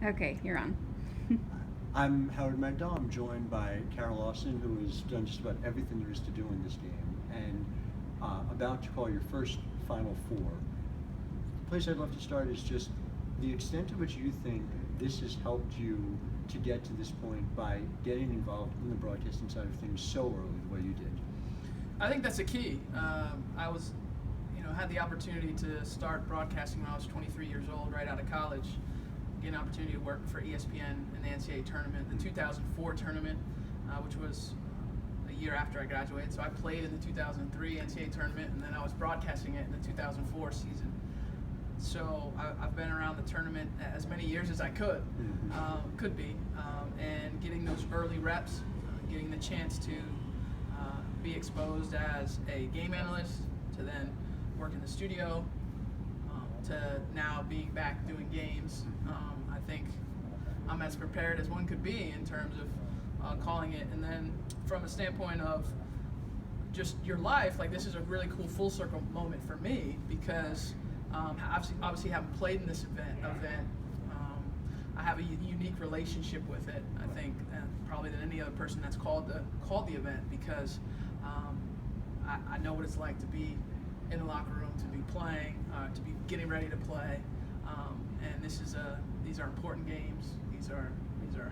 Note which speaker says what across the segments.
Speaker 1: Okay, you're on.
Speaker 2: I'm Howard Megdal. I'm joined by Kara Lawson, who has done just about everything there is to do in this game, and about to call your first Final Four. The place I'd love to start is just the extent to which you think this has helped you to get to this point by getting involved in the broadcasting side of things so early the way you did.
Speaker 3: I think that's a key. Had the opportunity to start broadcasting when I was 23 years old, right out of college. Get an opportunity to work for ESPN in the NCAA tournament, the 2004 tournament, which was a year after I graduated. So I played in the 2003 NCAA tournament, and then I was broadcasting it in the 2004 season. So I've been around the tournament as many years as I could be, and getting those early reps, getting the chance to be exposed as a game analyst, to then work in the studio, to now being back doing games. I think I'm as prepared as one could be in terms of calling it. And then from a standpoint of just your life, like, this is a really cool full circle moment for me, because obviously haven't played in this event. I have a unique relationship with it, I think, probably than any other person that's called the event, because I know what it's like to be in the locker room, to be playing, to be getting ready to play, and these are important games. These are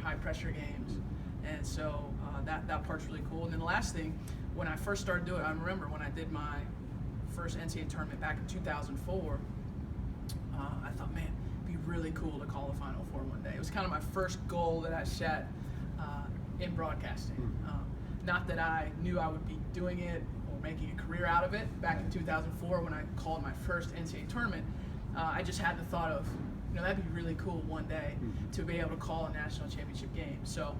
Speaker 3: high pressure games, and so that part's really cool. And then the last thing, when I first started doing it, I remember when I did my first NCAA tournament back in 2004. I thought, man, it'd be really cool to call the Final Four one day. It was kind of my first goal that I set in broadcasting. Not that I knew I would be doing it or making a career out of it. Back in 2004, when I called my first NCAA tournament, I just had the thought of, that'd be really cool one day to be able to call a national championship game. So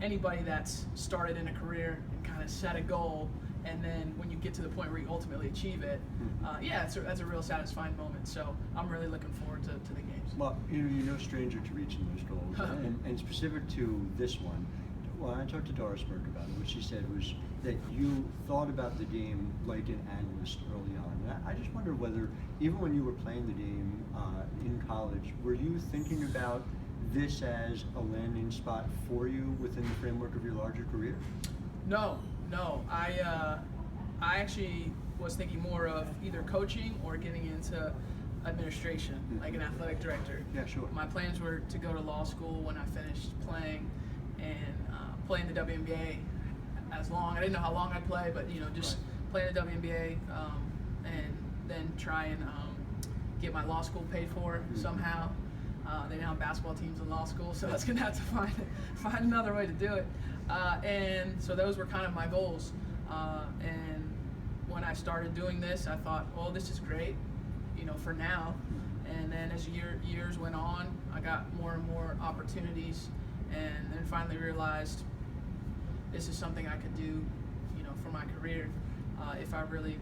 Speaker 3: anybody that's started in a career and kind of set a goal, and then when you get to the point where you ultimately achieve it, that's a real satisfying moment. So I'm really looking forward to the games.
Speaker 2: Well, you're no stranger to reaching those goals, and specific to this one. Well, I talked to Doris Burke about it. What she said was that you thought about the game like an analyst early on. And I just wonder whether, even when you were playing the game in college, were you thinking about this as a landing spot for you within the framework of your larger career?
Speaker 3: No. I actually was thinking more of either coaching or getting into administration, like an athletic director.
Speaker 2: Yeah, sure.
Speaker 3: My plans were to go to law school when I finished playing, and play in the WNBA as long. I didn't know how long I'd play, but just play in the WNBA, and then try and get my law school paid for somehow. They now have basketball teams in law school, so I was gonna have to find another way to do it. And so those were kind of my goals. And when I started doing this, I thought, well, this is great, for now. And then as years went on, I got more and more opportunities, and then finally realized this is something I could do, for my career, if I really,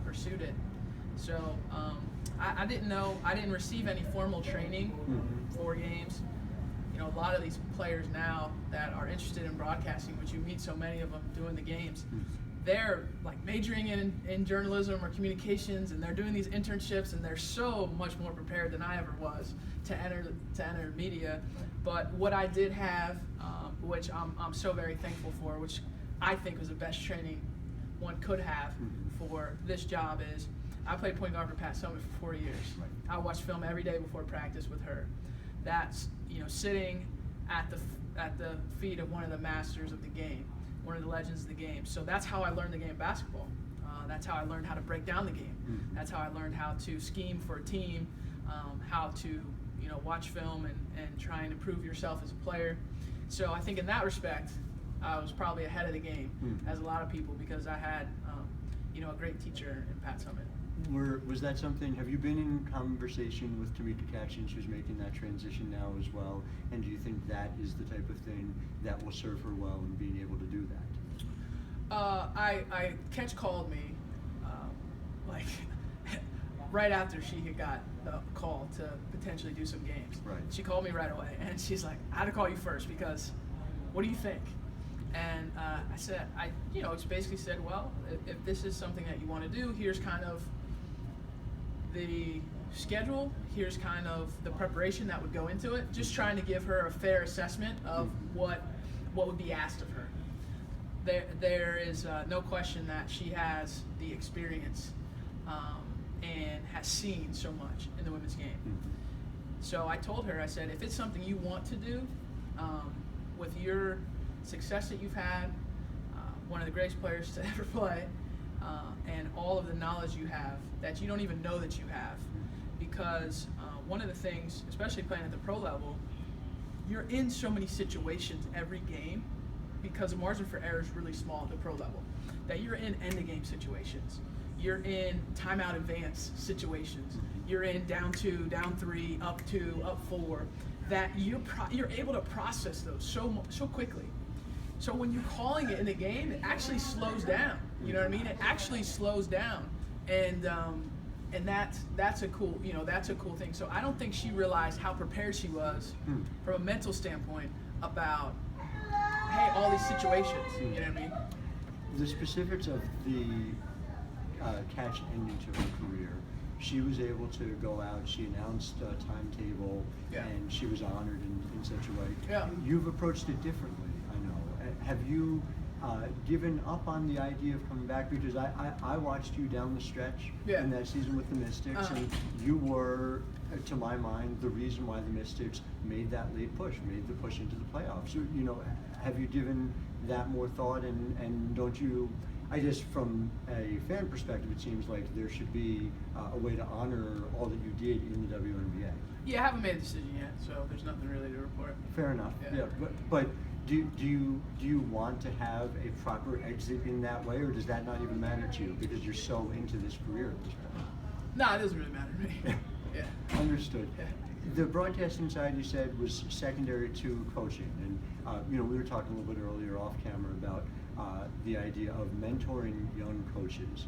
Speaker 3: pursued it. So I didn't receive any formal training for games. A lot of these players now that are interested in broadcasting, which you meet so many of them doing the games, they're like majoring in journalism or communications, and they're doing these internships, and they're so much more prepared than I ever was to enter media. But what I did have, which I'm so very thankful for, which I think was the best training one could have for this job, is I played point guard for Pat Summitt for 4 years. I watched film every day before practice with her. That's sitting at the feet of one of the masters of the game, one of the legends of the game. So that's how I learned the game of basketball. That's how I learned how to break down the game. That's how I learned how to scheme for a team, how to watch film and try and improve yourself as a player. So I think in that respect, I was probably ahead of the game as a lot of people, because I had a great teacher in Pat Summitt.
Speaker 2: Was that something, have you been in conversation with Tamika Catchings, who's making that transition now as well, and do you think that is the type of thing that will serve her well in being able to do that?
Speaker 3: Catch called me like right after she had got the call to potentially do some games.
Speaker 2: Right.
Speaker 3: She called me right away, and she's like, I had to call you first, because what do you think? And I said, it's basically said, well, if this is something that you want to do, here's kind of the schedule. Here's kind of the preparation that would go into it. Just trying to give her a fair assessment of what would be asked of her. There is no question that she has the experience and has seen so much in the women's game. So I told her, I said, if it's something you want to do, with your success that you've had, one of the greatest players to ever play, and all of the knowledge you have that you don't even know that you have, because one of the things, especially playing at the pro level, you're in so many situations every game because the margin for error is really small at the pro level, that you're in end-of-game situations. You're in timeout advance situations. You're in down 2, down 3, up 2, up 4, that you're able to process those so quickly. So when you're calling it in the game, it actually slows down. You know what I mean? It actually slows down, and that's a cool thing. So I don't think she realized how prepared she was from a mental standpoint about, hey, all these situations. You know what I mean?
Speaker 2: The specifics of the catch ending to her career, she was able to go out, she announced a timetable, and she was honored in such a way.
Speaker 3: Yeah.
Speaker 2: You've approached it differently, I know. Have you given up on the idea of coming back? Because I watched you down the stretch in that season with the Mystics, and you were, to my mind, the reason why the Mystics made that late push, made the push into the playoffs. So, you know, have you given that more thought, and don't you, I guess from a fan perspective, it seems like there should be a way to honor all that you did in the WNBA.
Speaker 3: Yeah, I haven't made a decision yet, so there's nothing really to report.
Speaker 2: Fair enough. Yeah, but do you want to have a proper exit in that way, or does that not even matter to you because you're so into this career at this point?
Speaker 3: No, it doesn't really matter to me. Yeah.
Speaker 2: Understood.
Speaker 3: Yeah.
Speaker 2: The broadcasting side, you said, was secondary to coaching, and you know, we were talking a little bit earlier off camera about the idea of mentoring young coaches.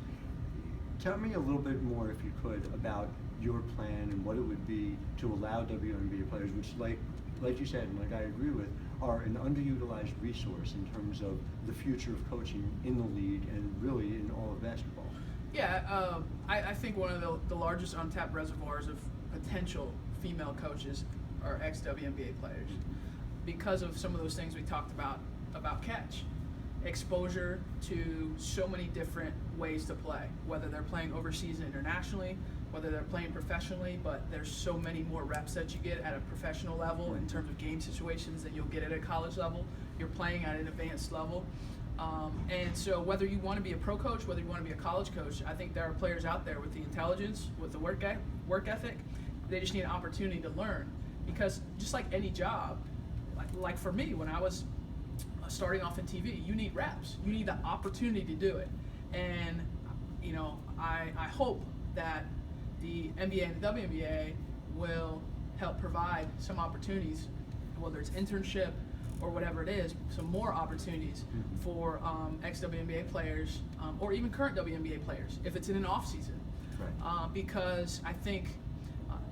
Speaker 2: Tell me a little bit more, if you could, about your plan and what it would be to allow WNBA players, which, like you said, and like I agree with, are an underutilized resource in terms of the future of coaching in the league and really in all of basketball.
Speaker 3: Yeah, I think one of the largest untapped reservoirs of potential female coaches are ex-WNBA players, because of some of those things we talked about catch. Exposure to so many different ways to play, whether they're playing overseas and internationally, whether they're playing professionally, but there's so many more reps that you get at a professional level in terms of game situations than you'll get at a college level. You're playing at an advanced level. And so whether you want to be a pro coach, whether you want to be a college coach, I think there are players out there with the intelligence, with the work ethic. They just need an opportunity to learn, because just like any job, like for me, when I was starting off in TV, you need reps. You need the opportunity to do it. And you know, I hope that the NBA and the WNBA will help provide some opportunities, whether it's internship or whatever it is, some more opportunities for ex-WNBA players or even current WNBA players if it's in an off season. Right. Because I think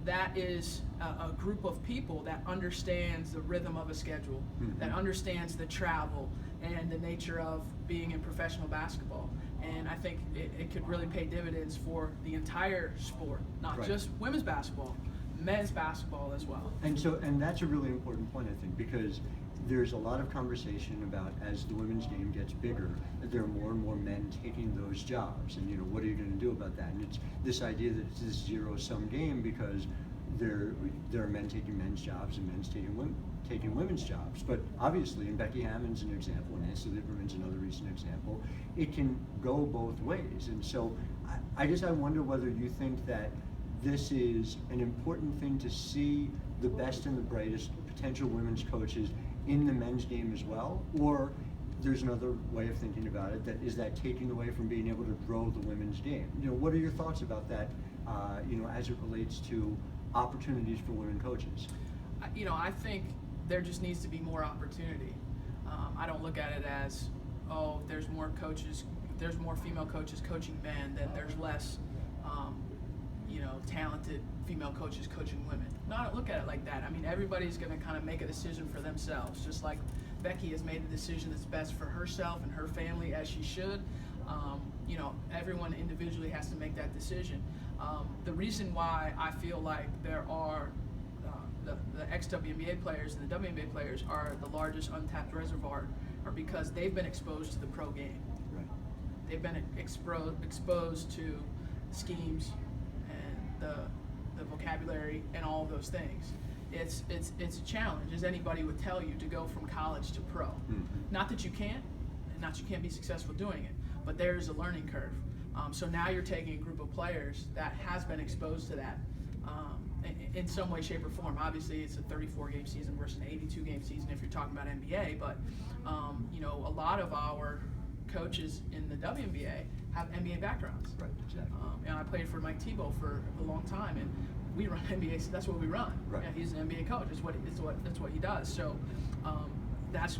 Speaker 3: that is a group of people that understands the rhythm of a schedule, that understands the travel and the nature of being in professional basketball. And I think it could really pay dividends for the entire sport, not just women's basketball, men's basketball as well.
Speaker 2: And that's a really important point, I think, because there's a lot of conversation about, as the women's game gets bigger, that there are more and more men taking those jobs, and you know, what are you going to do about that? And it's this idea that it's this zero-sum game, because there are men taking men's jobs and men's taking women's jobs. But obviously, and Becky Hammon's an example, and Nancy Lieberman's another recent example, it can go both ways. And so I guess I wonder whether you think that this is an important thing to see the best and the brightest potential women's coaches in the men's game as well, or there's another way of thinking about it, that is that taking away from being able to grow the women's game. You know, what are your thoughts about that, you know, as it relates to opportunities for women coaches?
Speaker 3: You know, I think there just needs to be more opportunity. I don't look at it as, oh, there's more coaches, there's more female coaches coaching men, then there's less you know, talented female coaches coaching women. No, I don't look at it like that. I mean, everybody's going to kind of make a decision for themselves, just like Becky has made the decision that's best for herself and her family, as she should. You know, everyone individually has to make that decision. The reason why I feel like there are the ex-WNBA players and the WNBA players are the largest untapped reservoir are because they've been exposed to the pro game.
Speaker 2: Right.
Speaker 3: They've been exposed to schemes and the vocabulary and all of those things. It's a challenge, as anybody would tell you, to go from college to pro.
Speaker 2: Mm-hmm.
Speaker 3: Not that you can't, and not that you can't be successful doing it, but there's a learning curve. So now you're taking a group of players that has been exposed to that in some way, shape, or form. Obviously, it's a 34-game season versus an 82-game season if you're talking about NBA, but a lot of our coaches in the WNBA have NBA backgrounds.
Speaker 2: Right, exactly.
Speaker 3: And I played for Mike Tebow for a long time, and we run NBA. So that's what we run.
Speaker 2: Right.
Speaker 3: Yeah, he's an NBA coach. That's what he does. So that's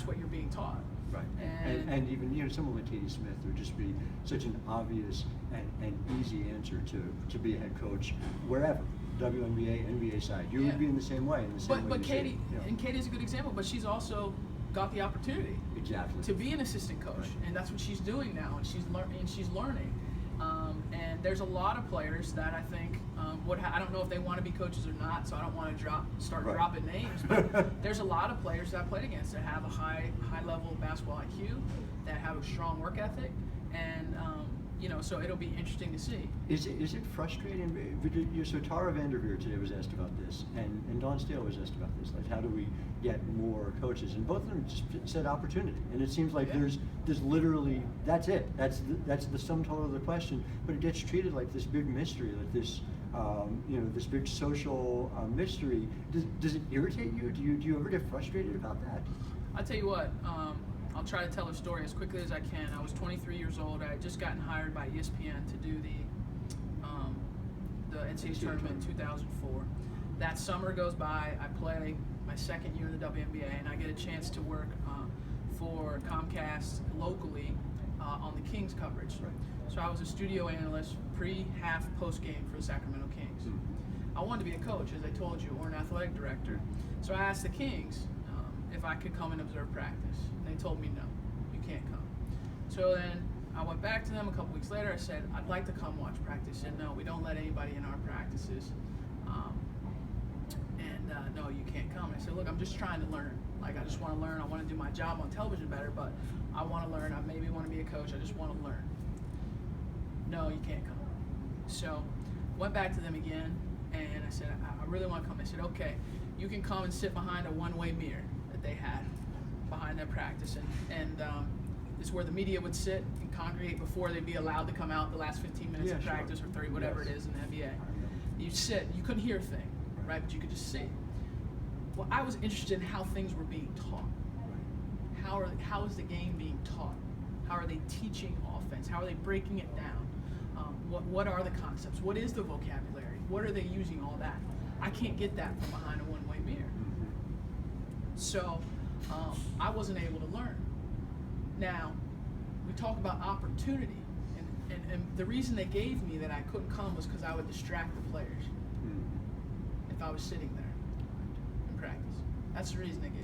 Speaker 3: what you're being taught.
Speaker 2: Right. And even someone like Katie Smith would just be such an obvious and easy answer to be a head coach wherever. WNBA, NBA side. You would be in the same way.
Speaker 3: But Katie, and Katie's a good example, but she's also got the opportunity to be an assistant coach,
Speaker 2: right.
Speaker 3: And that's what she's doing now, and she's learning. And there's a lot of players that I think I don't know if they want to be coaches or not, so I don't want to start
Speaker 2: right.
Speaker 3: dropping names. But there's a lot of players that I played against that have a high level of basketball IQ, that have a strong work ethic, and so it'll be interesting to see.
Speaker 2: Is it frustrating? So Tara Vanderveer today was asked about this, and Dawn Steele was asked about this. Like, how do we get more coaches? And both of them just said opportunity. And it seems like there's literally that's it. That's the sum total of the question. But it gets treated like this big mystery, like this this big social mystery. Does it irritate you? Do you ever get frustrated about that?
Speaker 3: I'll tell you what. I'll try to tell a story as quickly as I can. I was 23 years old. I had just gotten hired by ESPN to do the NCAA tournament in 2004. That summer goes by. I play my second year in the WNBA, and I get a chance to work for Comcast locally on the Kings coverage.
Speaker 2: Right.
Speaker 3: So I was a studio analyst, pre-half, post-game for the Sacramento Kings.
Speaker 2: Mm-hmm.
Speaker 3: I wanted to be a coach, as I told you, or an athletic director. So I asked the Kings if I could come and observe practice. And they told me no, you can't come. So then I went back to them a couple weeks later. I said, I'd like to come watch practice. And no, we don't let anybody in our practices. No, you can't come. And I said, look, I'm just trying to learn. Like, I just want to learn. I want to do my job on television better, but I want to learn. I maybe want to be a coach. I just want to learn. No, you can't come. So went back to them again, and I said, I really want to come. They said, okay, you can come and sit behind a one-way mirror that they had behind their practice, and it's where the media would sit and congregate before they'd be allowed to come out the last 15 minutes of practice, or 30, whatever it is in the NBA. You'd sit, you couldn't hear a thing, right? But you could just see. Well, I was interested in how things were being taught. How is the game being taught? How are they teaching offense? How are they breaking it down? What are the concepts? What is the vocabulary? What are they using? All that. I can't get that from behind a one-way mirror. So I wasn't able to learn. Now, we talk about opportunity, and the reason they gave me that I couldn't come was because I would distract the players if I was sitting there in practice. That's the reason they gave me.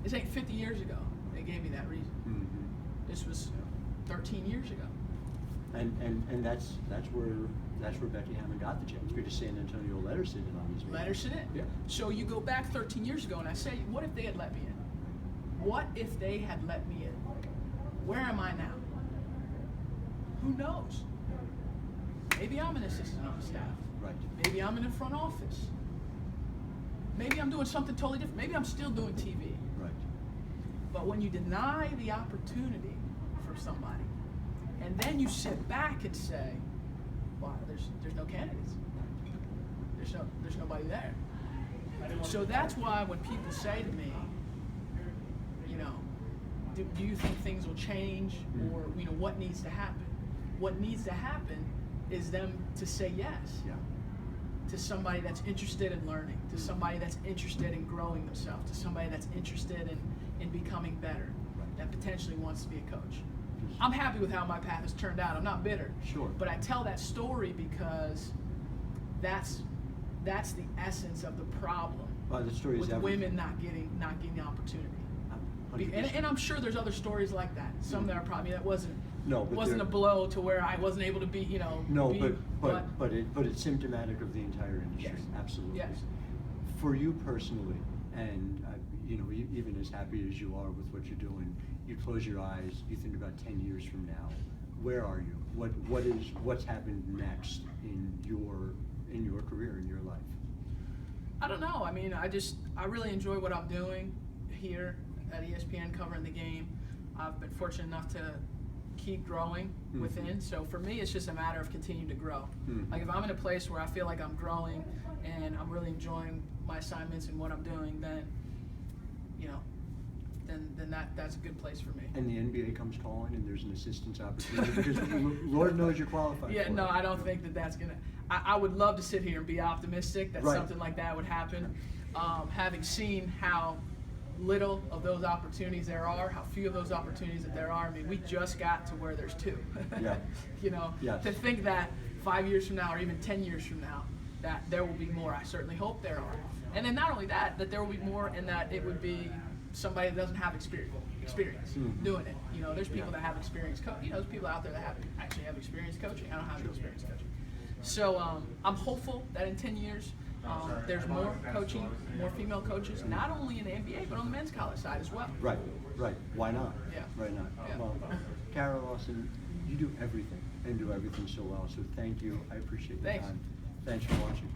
Speaker 3: This ain't 50 years ago they gave me that reason. This was 13 years ago.
Speaker 2: And that's where Becky Hammon got the chance, because San Antonio let her sit in on these meetings.
Speaker 3: Let her sit in.
Speaker 2: Yeah.
Speaker 3: So you go back 13 years ago, and I say, what if they had let me in? What if they had let me in? Where am I now? Who knows? Maybe I'm an assistant on the staff.
Speaker 2: Right.
Speaker 3: Maybe I'm in the front office. Maybe I'm doing something totally different. Maybe I'm still doing TV.
Speaker 2: Right.
Speaker 3: But when you deny the opportunity for somebody, and then you sit back and say, "Wow, there's no candidates. There's nobody there." So that's why when people say to me, do you think things will change, or what needs to happen? What needs to happen is them to say yes to somebody that's interested in learning, to somebody that's interested in growing themselves, to somebody that's interested in becoming better, that potentially wants to be a coach. I'm happy with how my path has turned out. I'm not bitter.
Speaker 2: Sure.
Speaker 3: But I tell that story because that's the essence of the problem
Speaker 2: The story is
Speaker 3: with
Speaker 2: everything.
Speaker 3: women not getting the opportunity.
Speaker 2: 100%.
Speaker 3: And I'm sure there's other stories like that. Some that are probably that wasn't
Speaker 2: No, but
Speaker 3: wasn't a blow to where I wasn't able to be,
Speaker 2: No,
Speaker 3: be,
Speaker 2: but it's symptomatic of the entire industry.
Speaker 3: Yes.
Speaker 2: Absolutely.
Speaker 3: Yes.
Speaker 2: For you personally, and even as happy as you are with what you're doing, you close your eyes, you think about 10 years from now. Where are you? What's happened next in your career, in your life?
Speaker 3: I don't know. I mean, I really enjoy what I'm doing here at ESPN, covering the game. I've been fortunate enough to keep growing within. So for me, it's just a matter of continuing to grow. Like if I'm in a place where I feel like I'm growing and I'm really enjoying my assignments and what I'm doing, then that's a good place for me.
Speaker 2: And the NBA comes calling, and there's an assistant's opportunity because Lord knows you're qualified.
Speaker 3: Yeah,
Speaker 2: for
Speaker 3: no,
Speaker 2: it.
Speaker 3: I don't think that's gonna. I would love to sit here and be optimistic that
Speaker 2: Right.
Speaker 3: something like that would happen. Having seen how little of those opportunities there are, how few of those opportunities that there are. I mean, we just got to where there's 2.
Speaker 2: Yeah. Yes.
Speaker 3: To think that 5 years from now or even 10 years from now, that there will be more. I certainly hope there are. And then not only that there will be more, and that it would be somebody that doesn't have experience doing it. There's people that have experience. There's people out there that actually have experience coaching. I don't have experience coaching. So I'm hopeful that in 10 years there's more coaching, more female coaches, not only in the NBA but on the men's college side as well.
Speaker 2: Right. Why not?
Speaker 3: Yeah.
Speaker 2: Why not?
Speaker 3: Yeah.
Speaker 2: Well, Kara Lawson, you do everything and do everything so well. So thank you. I appreciate the
Speaker 3: Thanks.
Speaker 2: time. Thanks for watching.